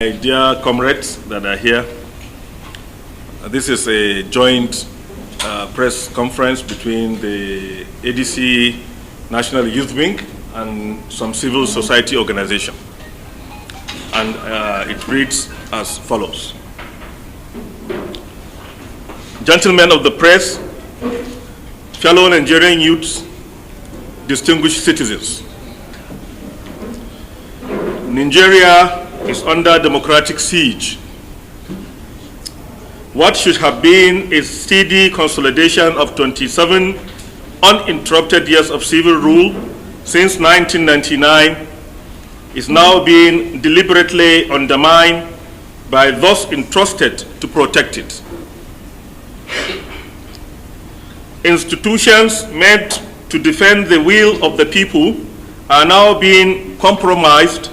My dear comrades that are here, this is a joint press conference between the ADC National Youth Wing and some civil society organization. And it reads as follows. Gentlemen of the press, fellow Nigerian youths, distinguished citizens. Nigeria is under democratic siege. What should have been a steady consolidation of 27 uninterrupted years of civil rule since 1999 is now being deliberately undermined by those entrusted to protect it. Institutions meant to defend the will of the people are now being compromised,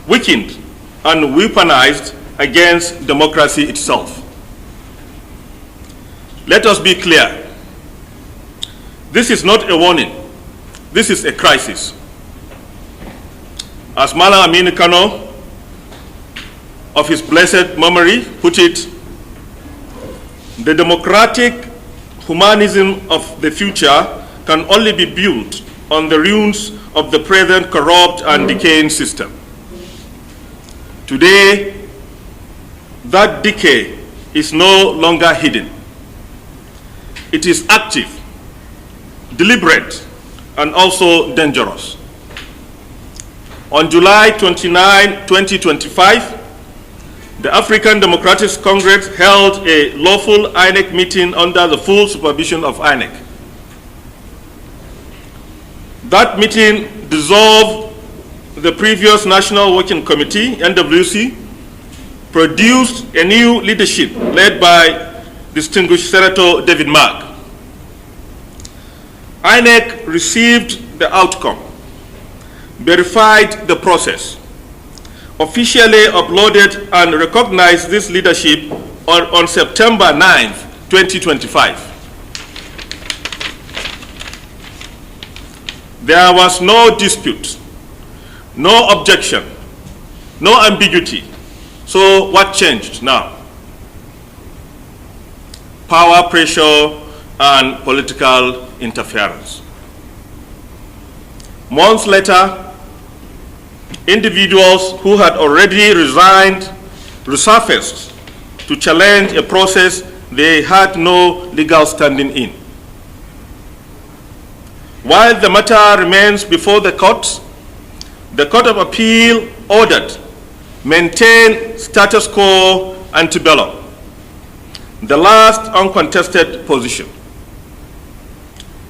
weakened, and weaponized against democracy itself. Let us be clear. This is not a warning. This is a crisis. As Malam Aminu Kano, of his blessed memory, put it, the democratic humanism of the future can only be built on the ruins of the present corrupt and decaying system. Today, that decay is no longer hidden. It is active, deliberate, and also dangerous. On July 29, 2025, the African Democratic Congress held a lawful INEC meeting under the full supervision of INEC. That meeting dissolved the previous National Working Committee, NWC, produced a new leadership led by distinguished Senator David Mark. INEC received the outcome, verified the process, officially uploaded and recognized this leadership on September 9th, 2025. There was no dispute, no objection, no ambiguity. So what changed now? Power pressure and political interference. Months later, individuals who had already resigned resurfaced to challenge a process they had no legal standing in. While the matter remains before the courts, the Court of Appeal ordered maintain status quo ante bellum, the last uncontested position.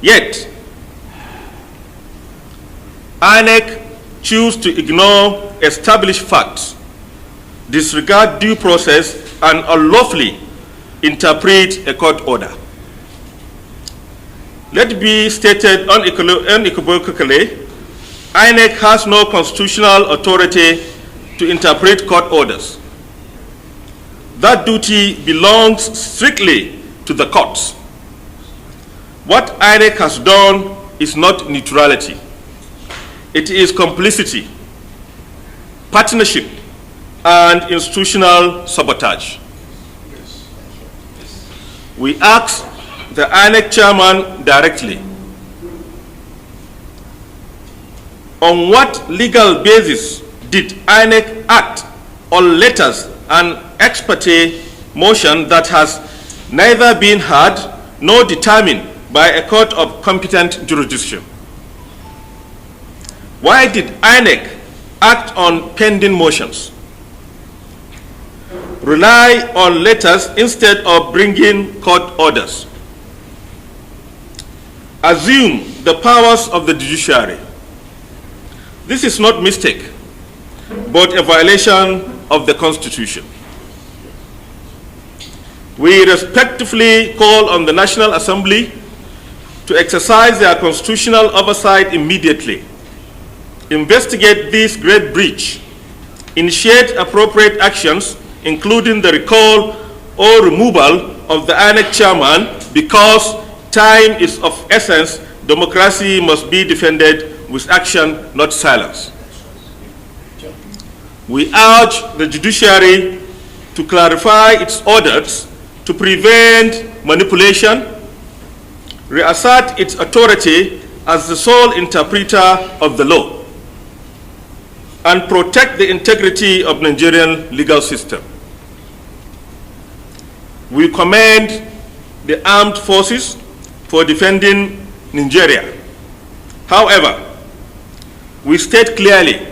Yet, INEC choose to ignore established facts, disregard due process, and unlawfully interpret a court order. Let it be stated unequivocally, INEC has no constitutional authority to interpret court orders. That duty belongs strictly to the courts. What INEC has done is not neutrality. It is complicity, partnership, and institutional sabotage. We ask the INEC chairman directly, on what legal basis did INEC act on letters and ex parte motion that has neither been heard nor determined by a court of competent jurisdiction? Why did INEC act on pending motions, rely on letters instead of bringing court orders, assume the powers of the judiciary? This is not mistake, but a violation of the Constitution. We respectfully call on the National Assembly to exercise their constitutional oversight immediately, investigate this great breach, initiate appropriate actions, including the recall or removal of the INEC chairman, because time is of essence. Democracy must be defended with action, not silence. We urge the judiciary to clarify its orders to prevent manipulation, reassert its authority as the sole interpreter of the law, and protect the integrity of Nigerian legal system. We commend the armed forces for defending Nigeria. However, we state clearly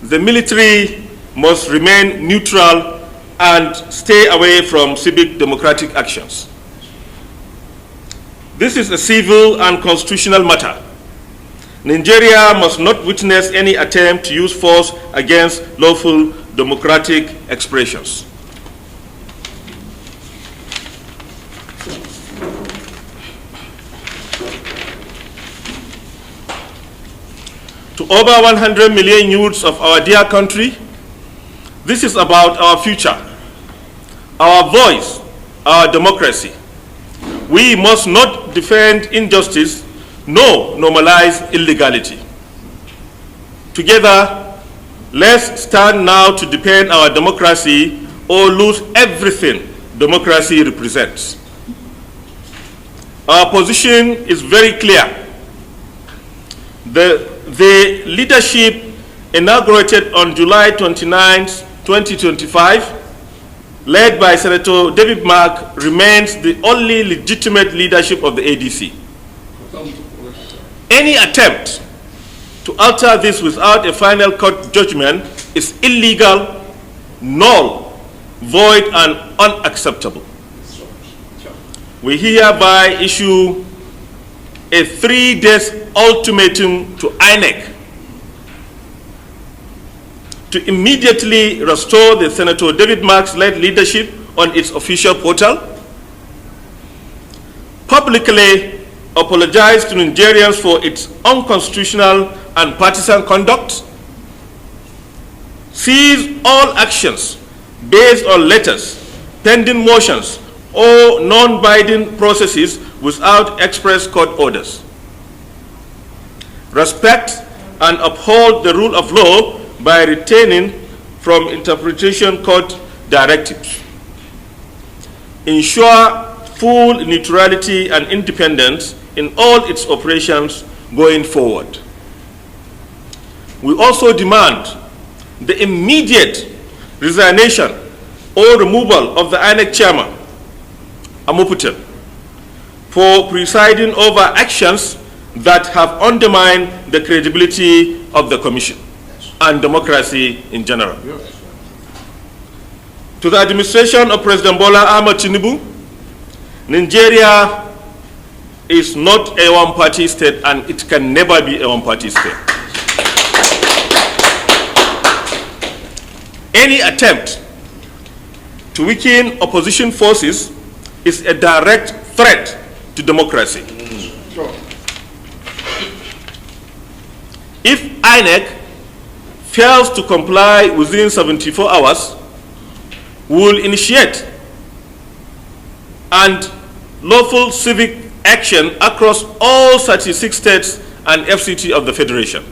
the military must remain neutral and stay away from civic democratic actions. This is a civil and constitutional matter. Nigeria must not witness any attempt to use force against lawful democratic expressions. To over 100 million youths of our dear country, this is about our future, our voice, our democracy. We must not defend injustice nor normalize illegality. Together, let's stand now to defend our democracy or lose everything democracy represents. Our position is very clear. The leadership inaugurated on July 29, 2025, led by Senator David Mark, remains the only legitimate leadership of the ADC. Any attempt to alter this without a final court judgment is illegal, null, void, and unacceptable. We hereby issue a 3-day ultimatum to INEC to immediately restore the Senator David Marks-led leadership on its official portal, publicly apologize to Nigerians for its unconstitutional and partisan conduct, cease all actions based on letters, pending motions, or non-binding processes without express court orders, respect and uphold the rule of law by retaining from interpretation court directives, ensure full neutrality and independence in all its operations going forward. We also demand the immediate resignation or removal of the INEC chairman, Ultimatum, for presiding over actions that have undermined the credibility of the Commission and democracy in general. To the administration of President Bola Ahmed Tinubu, Nigeria is not a one-party state, and it can never be a one-party state. Any attempt to weaken opposition forces is a direct threat to democracy. If INEC fails to comply within 74 hours, we will initiate and lawful civic action across all 36 states and FCT of the Federation.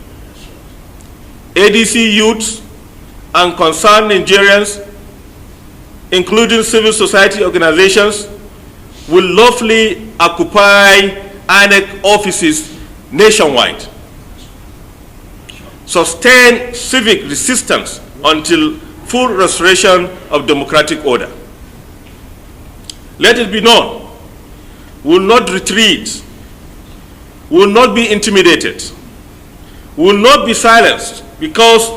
ADC youths and concerned Nigerians, including civil society organizations, will lawfully occupy INEC offices nationwide, sustain civic resistance until full restoration of democratic order. Let it be known, we will not retreat, we will not be intimidated, we will not be silenced, because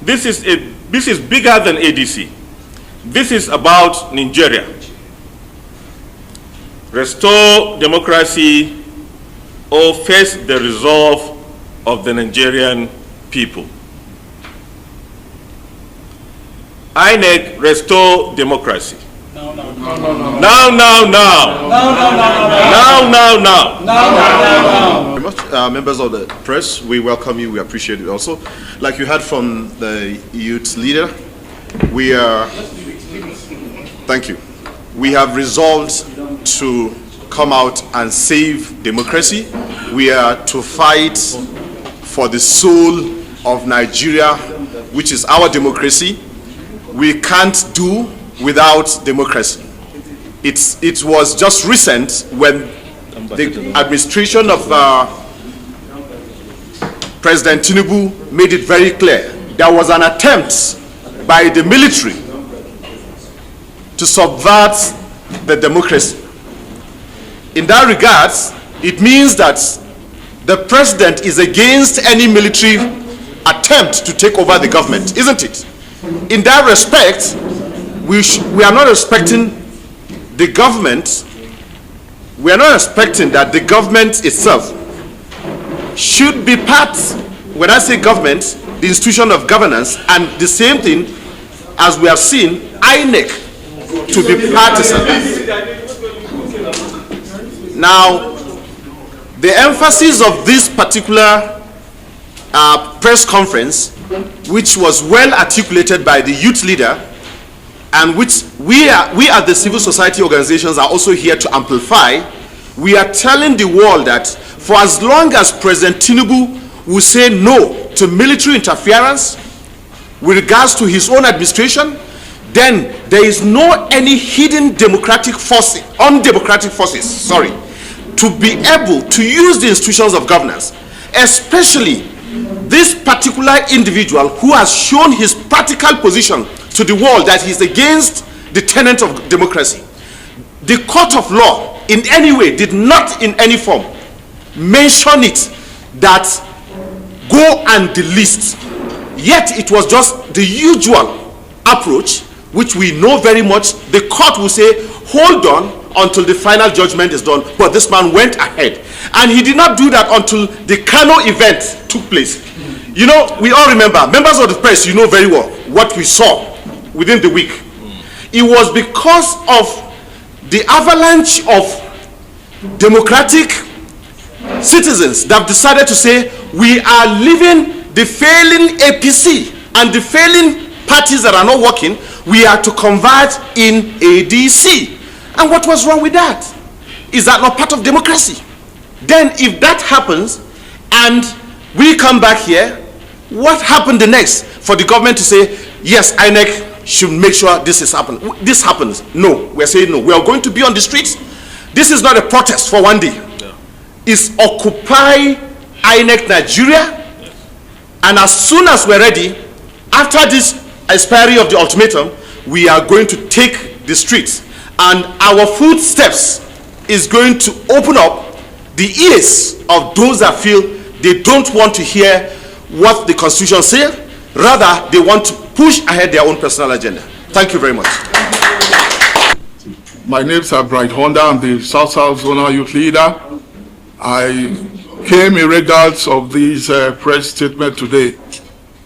this is bigger than ADC. This is about Nigeria. Restore democracy or face the resolve of the Nigerian people. INEC, restore democracy. No. Members of the press, we welcome you, we appreciate it also. Like you heard from the youth leader, thank you. We have resolved to come out and save democracy. We are to fight for the soul of Nigeria which is our democracy, we can't do without democracy. It was just recent when the administration of President Tinubu made it very clear there was an attempt by the military to subvert the democracy. In that regard, it means that the president is against any military attempt to take over the government, isn't it? In that respect, we are not expecting the government, we are not expecting that the government itself should be part, when I say government, the institution of governance, and the same thing as we have seen INEC to be partisan. Now, the emphasis of this particular press conference, which was well articulated by the youth leader, and which we at the civil society organizations are also here to amplify, we are telling the world that for as long as President Tinubu will say no to military interference with regards to his own administration, then there is no any hidden democratic forces, undemocratic forces, sorry, to be able to use the institutions of governance, especially this particular individual who has shown his practical position to the world that he's against the tenet of democracy. The court of law in any way did not in any form mention it that go and delist. Yet it was just the usual approach, which we know very much. The court will say, hold on until the final judgment is done. But this man went ahead. And he did not do that until the Kano event took place. You know, we all remember, members of the press, you know very well what we saw within the week. It was because of the avalanche of democratic citizens that have decided to say, we are leaving the failing APC and the failing parties that are not working, we are to convert in ADC. And what was wrong with that? Is that not part of democracy? Then if that happens and we come back here, what happened the next for the government to say, yes, INEC should make sure this happens? No, we're saying no. We are going to be on the streets. This is not a protest for one day. No. It's Occupy INEC Nigeria. And as soon as we're ready, after this expiry of the ultimatum, we are going to take the streets. And our footsteps is going to open up the ears of those that feel they don't want to hear what the Constitution says. Rather, they want to push ahead their own personal agenda. Thank you very much. My name is Pr0test. I'm the South-South Zonal Youth Leader. I came in regards of this press statement today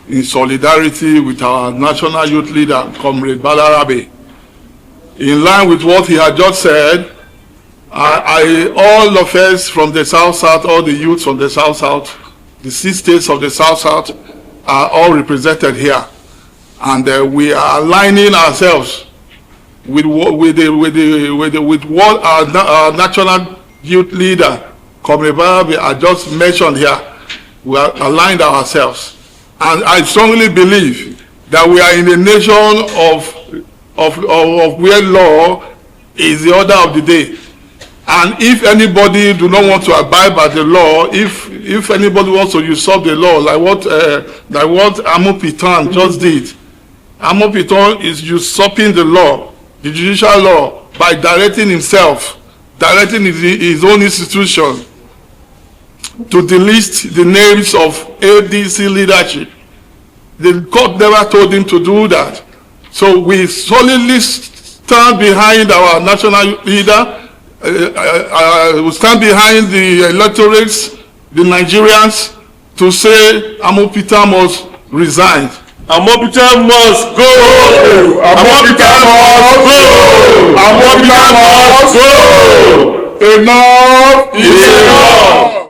in solidarity with our national youth leader, Comrade Balarabe. In line with what he had just said, all of us from the South-South, all the youths from the South-South, the 6 states of the South-South are all represented here. And we are aligning ourselves with what our national youth leader, Comrade Balarabe, had just mentioned here. We are aligned ourselves. And I strongly believe that we are in a nation of where law is the order of the day. And if anybody do not want to abide by the law, if anybody wants to usurp the law, like what Ultimatum just did, Ultimatum is usurping the law, the judicial law, by directing himself, directing his own institution to delist the names of ADC leadership. The court never told him to do that. So we solidly stand behind our national leader. We stand behind the electorates, the Nigerians, to say Ultimatum must resign. Ultimatum must go! Ultimatum must go! Ultimatum must go! Enough is enough!